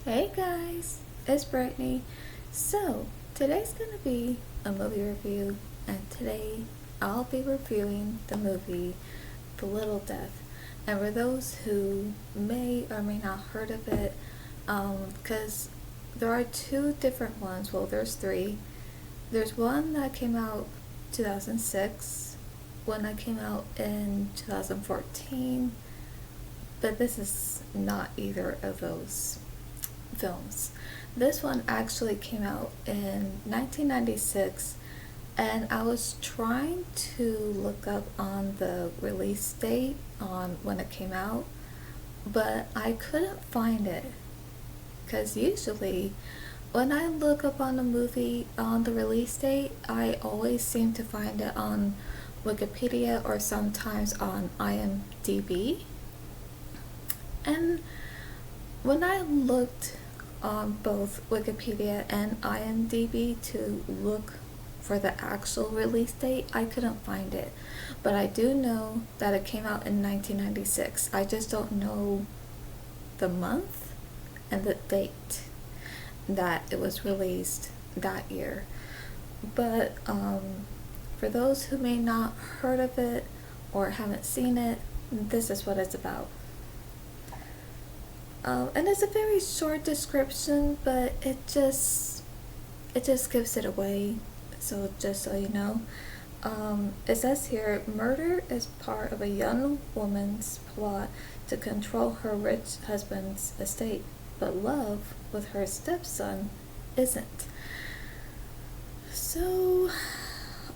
Hey guys, it's Brittany. So, today's gonna be a movie review, and today I'll be reviewing the movie The Little Death. And for those who may or may not heard of it, because there are two different ones, well, there's three. There's one that came out 2006, one that came out in 2014, but this is not either of those films. This one actually came out in 1996, and I was trying to look up on the release date on when it came out, but I couldn't find it. Because usually, when I look up on a movie on the release date, I always seem to find it on Wikipedia or sometimes on IMDb. And when I looked on both Wikipedia and IMDb to look for the actual release date, I couldn't find it. But I do know that it came out in 1996. I just don't know the month and the date that it was released that year. But for those who may not heard of it or haven't seen it, this is what it's about. And it's a very short description, but it just gives it away. So just so you know, it says here, murder is part of a young woman's plot to control her rich husband's estate, but love with her stepson isn't. So,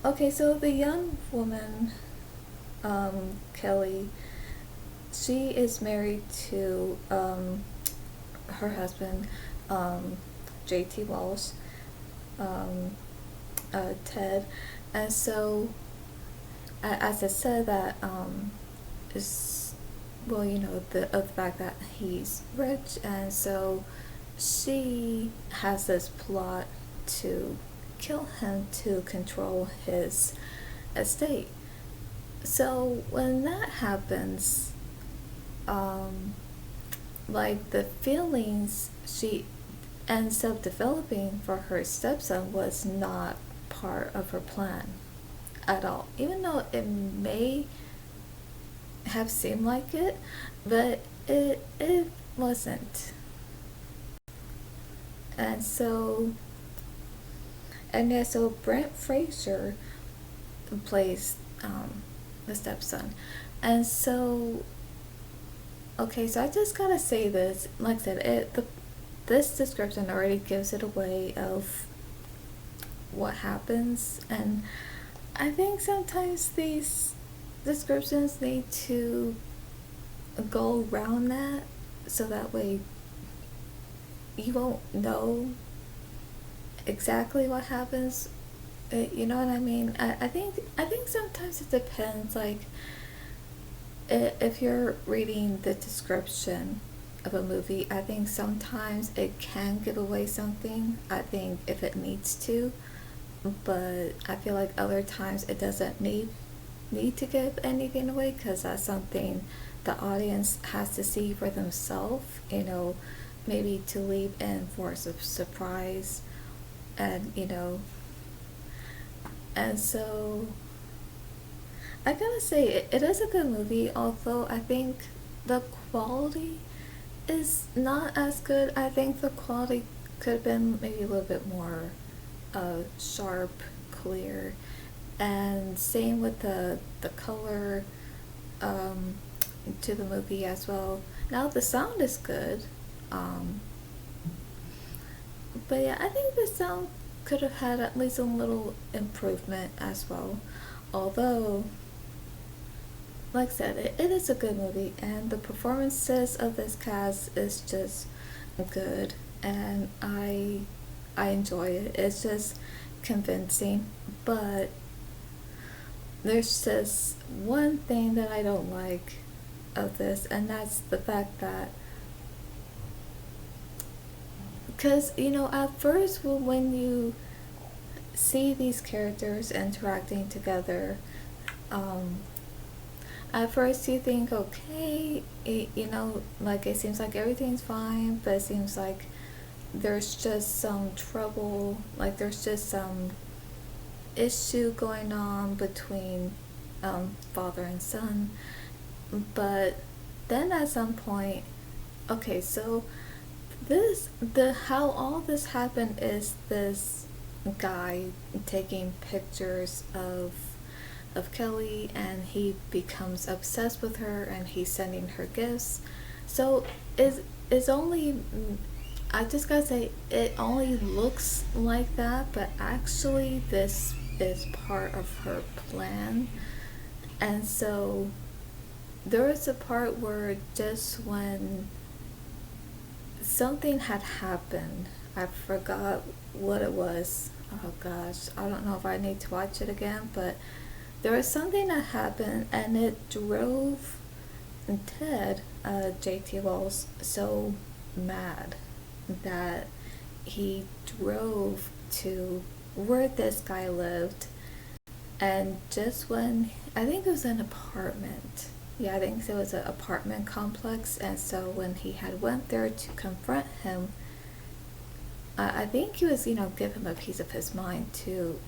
okay, so the young woman, Kelly, she is married to her husband, J.T. Walsh, Ted, and so as I said, that is, well, you know, the fact that he's rich, and so she has this plot to kill him to control his estate. So when that happens, like the feelings she ends up developing for her stepson was not part of her plan at all, even though it may have seemed like it, but it wasn't. And so, and yeah, so Brent Fraser plays the stepson, and so, okay, so I just gotta say this. Like I said, this description already gives it away of what happens, and I think sometimes these descriptions need to go around that, so that way you won't know exactly what happens. You know what I mean? I think sometimes it depends. Like, if you're reading the description of a movie, I think sometimes it can give away something. I think if it needs to, but I feel like other times it doesn't need to give anything away, because that's something the audience has to see for themselves. You know, maybe to leave in for a surprise, and and so I gotta say, it is a good movie, although I think the quality is not as good. I think the quality could have been maybe a little bit more sharp, clear, and same with the color to the movie as well. Now the sound is good, um, but yeah, I think the sound could have had at least a little improvement as well. Although, like I said, it is a good movie, and the performances of this cast is just good, and I enjoy it. It's just convincing, but there's just one thing that I don't like of this, and that's the fact that, because at first, when you see these characters interacting together, um, at first you think, okay, like it seems like everything's fine, but it seems like there's just some trouble, like there's just some issue going on between father and son. But then at some point, okay, so the how all this happened is this guy taking pictures of Kelly, and he becomes obsessed with her, and he's sending her gifts. So is only, I just gotta say, it only looks like that, but actually this is part of her plan. And so there was a part where just when something had happened, I forgot what it was. Oh gosh, I don't know if I need to watch it again, but there was something that happened, and it drove Ted, JT Walls, so mad that he drove to where this guy lived. And just when, I think it was an apartment, yeah, I think it was an apartment complex. And so when he had went there to confront him, I think he was, give him a piece of his mind to,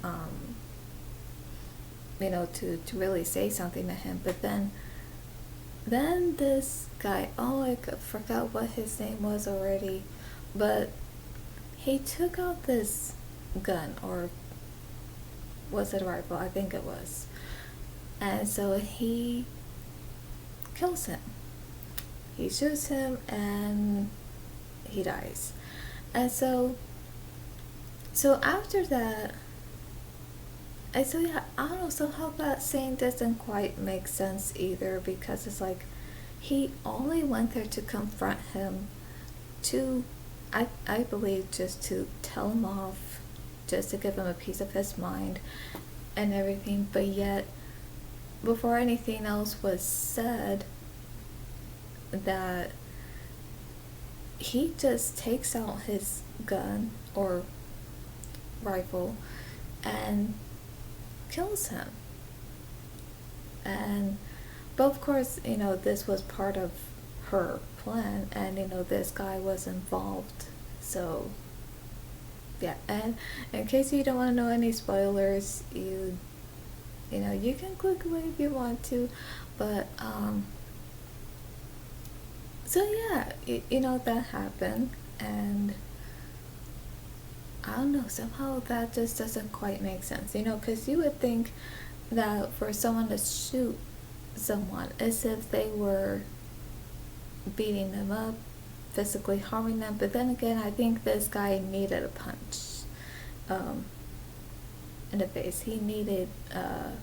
to really say something to him. But then this guy, oh, I forgot what his name was already, but he took out this gun, or was it a rifle? I think it was. And so he kills him. He shoots him and he dies. And so after that, and so yeah, I don't know, somehow that scene doesn't quite make sense either, because it's like he only went there to confront him, to, I believe, just to tell him off, just to give him a piece of his mind and everything. But yet, before anything else was said, that he just takes out his gun or rifle and kills him. And but of course, this was part of her plan, and this guy was involved. So yeah, and in case you don't want to know any spoilers, you can click away if you want to. But so yeah, that happened. And I don't know, somehow that just doesn't quite make sense, because you would think that for someone to shoot someone as if they were beating them up, physically harming them. But then again, I think this guy needed a punch in the face. He needed, a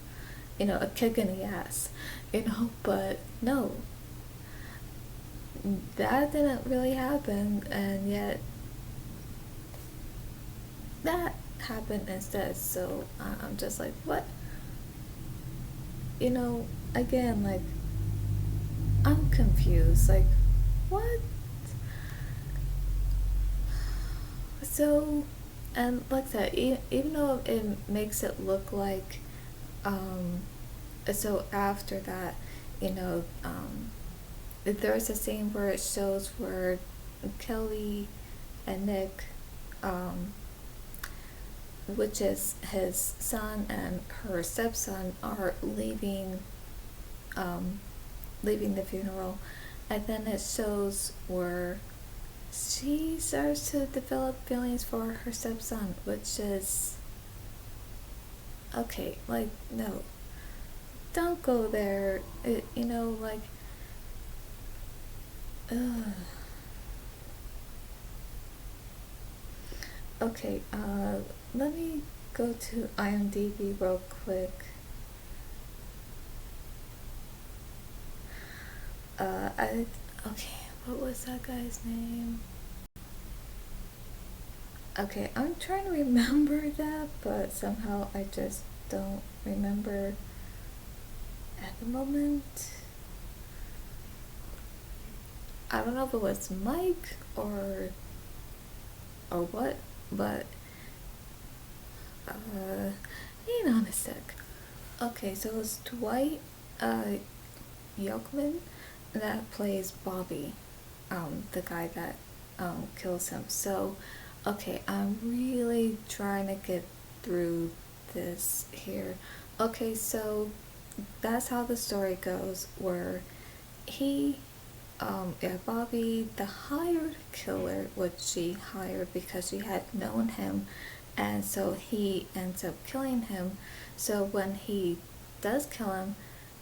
kick in the ass, but no, that didn't really happen. And yet that happened instead. So I'm just like, what? Again, like, I'm confused. Like, what? So, and like I said, even though it makes it look like, so after that, there's a scene where it shows where Kelly and Nick, which is his son and her stepson, are leaving the funeral. And then it shows where she starts to develop feelings for her stepson, which is okay. Like, no, don't go there. Like, ugh. Okay, let me go to IMDb real quick. Okay, what was that guy's name? Okay, I'm trying to remember that, but somehow I just don't remember at the moment. I don't know if it was Mike or what, but hang on a sec. Okay, so it's Dwight Yoakam that plays Bobby, the guy that kills him. So, okay, I'm really trying to get through this here. Okay, so that's how the story goes, where he, yeah, Bobby, the hired killer, which she hired because she had known him, and so he ends up killing him. So when he does kill him,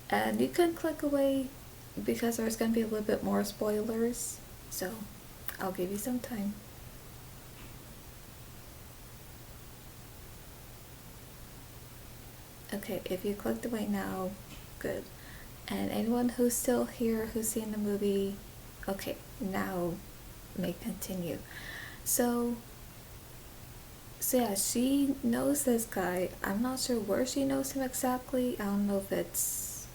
and you can click away because there's going to be a little bit more spoilers, so I'll give you some time. Okay, if you clicked away now, good. And anyone who's still here who's seen the movie, okay, now may continue. So, so yeah, she knows this guy. I'm not sure where she knows him exactly. I don't know if it's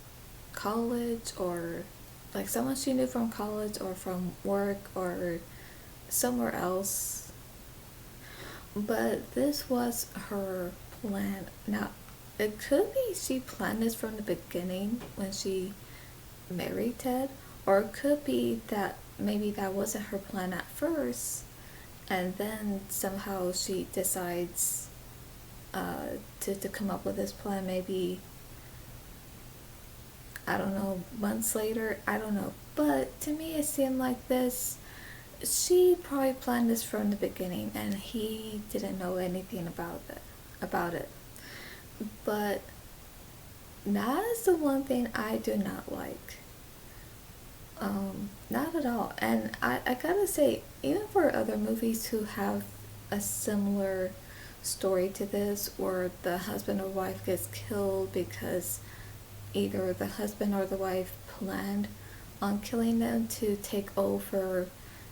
college or like someone she knew from college or from work or somewhere else. But this was her plan. Now, it could be she planned this from the beginning when she married Ted, or it could be that maybe that wasn't her plan at first, and then somehow she decides to come up with this plan. Maybe, I don't know, months later. I don't know. But to me, it seemed like this. She probably planned this from the beginning, and he didn't know anything about it. About it. But that is the one thing I do not like. Not at all. And I gotta say, even for other movies who have a similar story to this, where the husband or wife gets killed because either the husband or the wife planned on killing them to take over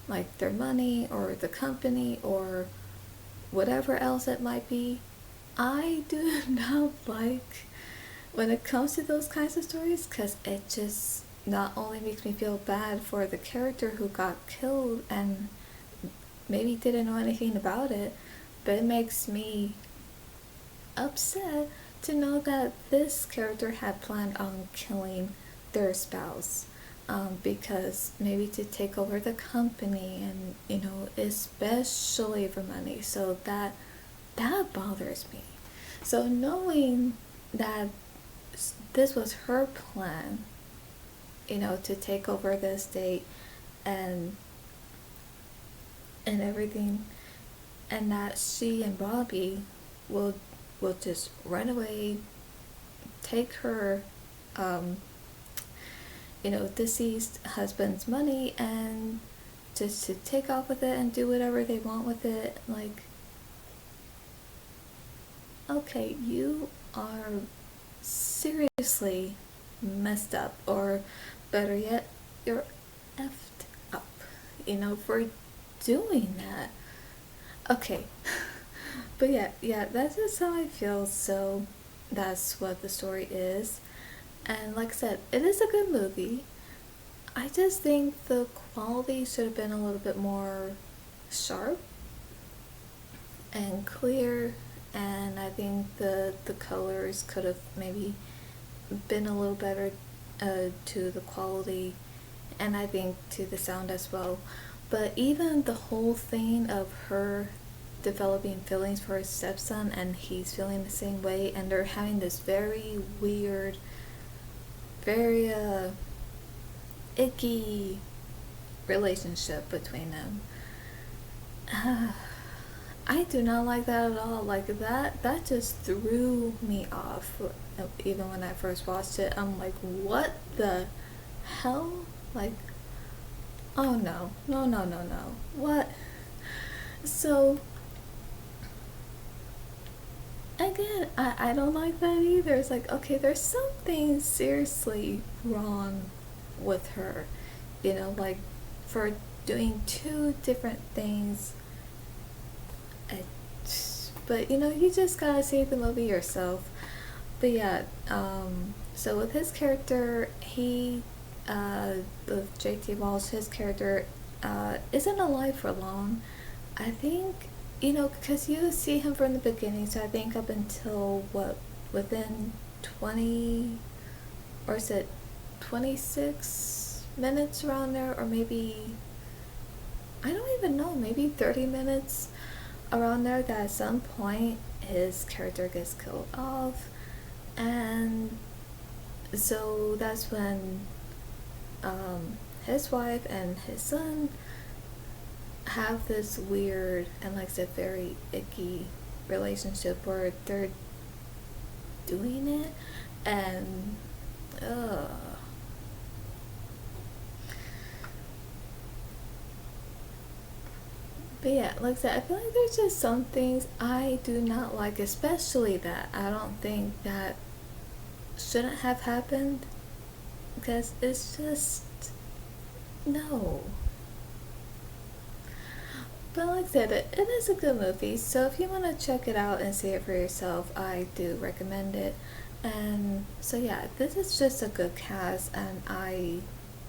like their money or the company or whatever else it might be, I do not like when it comes to those kinds of stories, because it just not only makes me feel bad for the character who got killed and maybe didn't know anything about it, but it makes me upset to know that this character had planned on killing their spouse, because maybe to take over the company and especially for money. So that bothers me. So knowing that this was her plan, to take over the estate and everything, and that she and Bobby will just run away, take her deceased husband's money, and just to take off with it and do whatever they want with it. Like, okay, you are seriously messed up, or better yet, you're effed up, for doing that. Okay. But yeah, that's just how I feel. So that's what the story is. And like I said, it is a good movie. I just think the quality should have been a little bit more sharp and clear, and I think the colors could have maybe been a little better to the quality, and I think to the sound as well. But even the whole thing of her developing feelings for his stepson and he's feeling the same way, and they're having this very weird, very icky relationship between them. I do not like that at all. Like, that just threw me off. Even when I first watched it, I'm like, what the hell? Like, oh no, no, no, no, no. What? So, again, I don't like that either. It's like, okay, there's something seriously wrong with her. Like, for doing two different things. But you just gotta see the movie yourself. But yeah, so with his character, with JT Walsh, his character isn't alive for long. I think, because you see him from the beginning, so I think up until within 20, or is it 26 minutes around there, or maybe I don't even know, maybe 30 minutes around there, that at some point his character gets killed off. And so that's when his wife and his son have this weird and, like I said, very icky relationship where they're doing it, and ugh. But yeah, like I said, I feel like there's just some things I do not like, especially that I don't think that shouldn't have happened, because it's just no. But like I said, it is a good movie, so if you want to check it out and see it for yourself, I do recommend it. And so yeah, this is just a good cast, and I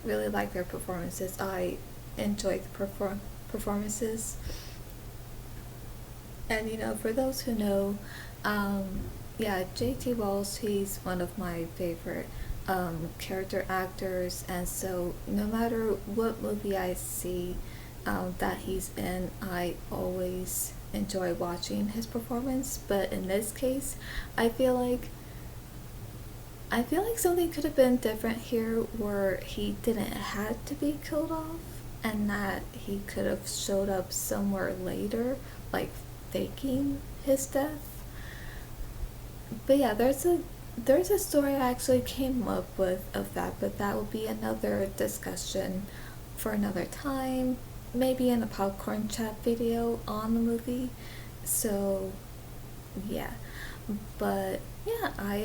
really like their performances. I enjoyed the performances. And for those who know, um, yeah, J.T. Walsh, he's one of my favorite character actors, and so no matter what movie I see that he's in, I always enjoy watching his performance. But in this case, I feel like something could have been different here, where he didn't have to be killed off, and that he could have showed up somewhere later, like faking his death. But yeah, there's a story I actually came up with of that, but that will be another discussion for another time, maybe in a popcorn chat video on the movie. So yeah, but yeah, I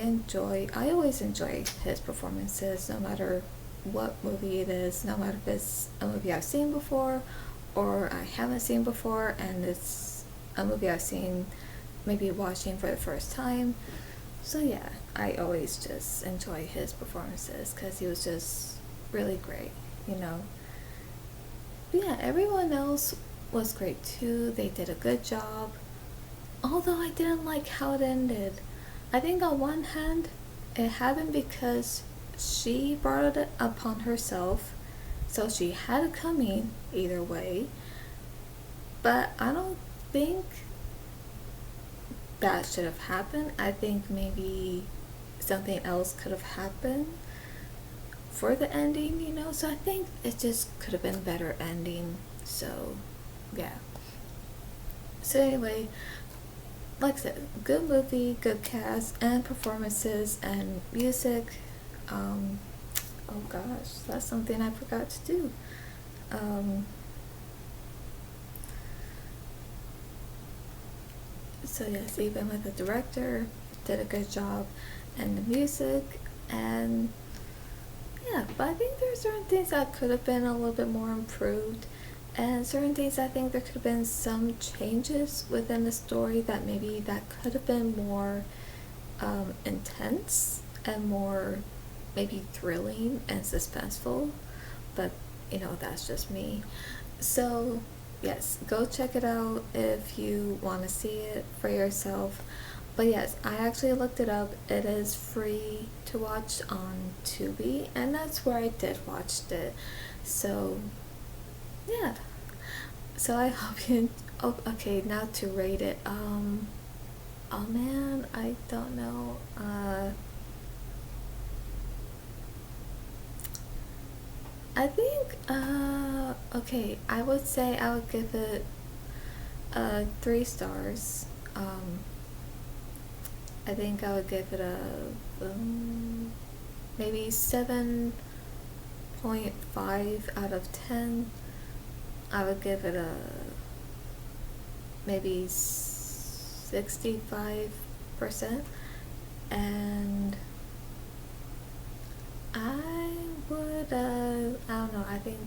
always enjoy his performances, no matter what movie it is, no matter if it's a movie I've seen before or I haven't seen before, and it's a movie I've seen, maybe watching for the first time. So yeah, I always just enjoy his performances because he was just really great, you know. But yeah, everyone else was great too. They did a good job. Although I didn't like how it ended. I think on one hand, it happened because she brought it upon herself, so she had it coming either way. But I don't think that should have happened. I think maybe something else could have happened for the ending, So I think it just could have been a better ending. So, yeah. So anyway, like I said, good movie, good cast, and performances and music. Um, oh gosh, that's something I forgot to do. Um, so yes, even with the director, did a good job, and the music, and yeah. But I think there are certain things that could have been a little bit more improved, and certain things I think there could have been some changes within the story that maybe that could have been more intense and more maybe thrilling and suspenseful. But that's just me. So yes, go check it out if you want to see it for yourself. But yes, I actually looked it up. It is free to watch on Tubi, and that's where I did watch it. So yeah. So I hope you. Oh, okay. Now to rate it. Oh man, I don't know. I think. Okay. I would say I would give it 3 stars. I think I would give it a maybe 7.5 out of 10. I would give it a maybe 65%, and I would I don't know, I think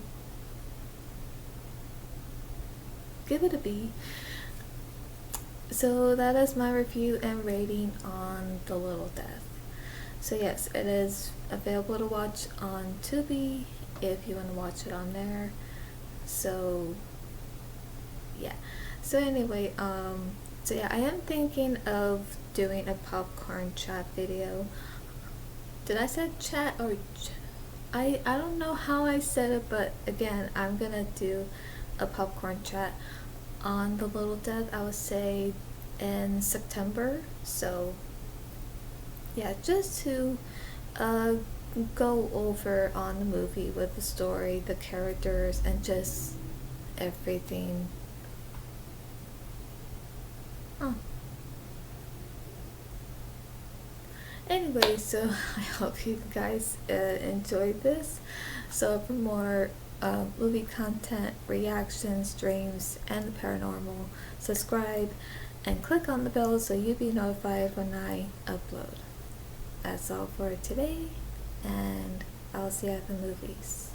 give it a B. So that is my review and rating on The Little Death. So yes, it is available to watch on Tubi if you want to watch it on there. So yeah. So anyway, so yeah, I am thinking of doing a popcorn chat video. Did I say chat or I don't know how I said it, but again, I'm gonna do a popcorn chat on The Little Death, I would say in September. So yeah, just to uh, go over on the movie with the story, the characters, and just everything. Oh. Anyway, so I hope you guys enjoyed this. So for more movie content, reactions, dreams, and the paranormal, subscribe and click on the bell so you'll be notified when I upload. That's all for today, and I'll see you at the movies.